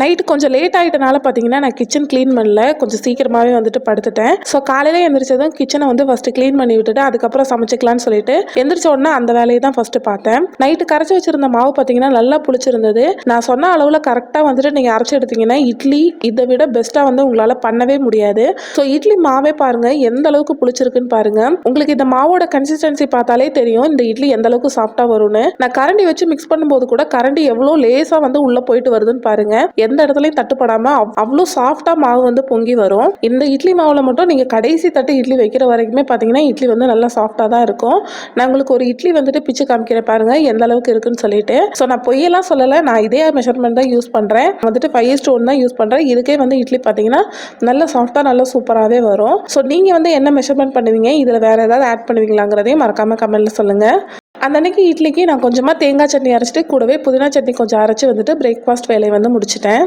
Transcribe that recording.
Night கொஞ்சம் late ஆகிட்டனால பார்த்தீங்கன்னா நான் கிச்சன் க்ளீன் பண்ணல, கொஞ்சம் சீக்கிரமாகவே வந்துட்டு படுத்துட்டேன். ஸோ காலையில் எந்திரிச்சதும் கிச்சனை வந்து ஃபஸ்ட்டு க்ளீன் பண்ணி விட்டுட்டு அதுக்கப்புறம் சமைச்சிக்கலான்னு சொல்லிட்டு எந்திரிச்ச உடனே அந்த வேலையை தான் ஃபஸ்ட்டு பார்த்தேன். நைட்டு கரைச்சி வச்சிருந்த மாவு பார்த்தீங்கன்னா நல்லா புளிச்சிருந்தது. நான் சொன்ன அளவில் கரெக்டாக வந்துட்டு நீங்கள் அரைச்சி எடுத்தீங்கன்னா இட்லி இதை விட பெஸ்ட்டாக வந்து உங்களால் பண்ணவே முடியாது. ஸோ இட்லி மாவே பாருங்கள் எந்த அளவுக்கு புளிச்சிருக்குன்னு பாருங்கள். உங்களுக்கு இந்த மாவோட கன்சிஸ்டன்சி பார்த்தாலே தெரியும் இந்த இட்லி எந்த அளவுக்கு சாஃப்டாக வரும்னு. நான் கரண்டி வச்சு மிக்ஸ் பண்ணும்போது கூட கரண்டி எவ்வளோ லேசாக வந்து உள்ளே போயிட்டு வருதுன்னு பாருங்க. எந்த இடத்துலையும் தட்டுப்படாம அவ்வளோ சாஃப்டா மாவு வந்து பொங்கி வரும். இந்த இட்லி மாவுல மட்டும் நீங்க கடைசி தட்டு இட்லி வைக்கிற வரைக்குமே பாத்தீங்கன்னா இட்லி வந்து நல்லா சாஃப்டா தான் இருக்கும். நான் உங்களுக்கு ஒரு இட்லி வந்துட்டு பிச்சு காமிக்கிறேன் பாருங்க எந்த அளவுக்கு இருக்குன்னு சொல்லிட்டு. ஸோ நான் பொய்யெல்லாம் சொல்லலை, நான் இதே மெஷர்மெண்ட் தான் யூஸ் பண்றேன். வந்துட்டு 5:1 தான் யூஸ் பண்றேன். இதுக்கே வந்து இட்லி பாத்தீங்கன்னா நல்லா சாஃப்டா நல்லா சூப்பராகவே வரும். ஸோ நீங்க வந்து என்ன மெஷர்மெண்ட் பண்ணுவீங்க, இதுல வேற ஏதாவது ஆட் பண்ணுவீங்களாங்கிறதையும் மறக்காம கமெண்ட்ல சொல்லுங்க. அந்த அன்னைக்கு இட்லிக்கு நான் கொஞ்சமாக தேங்காய் சட்னி அரைச்சிட்டு கூடவே புதினா சட்னி கொஞ்சம் அரைச்சி வந்துட்டு பிரேக்ஃபாஸ்ட் வேலையை வந்து முடிச்சிட்டேன்.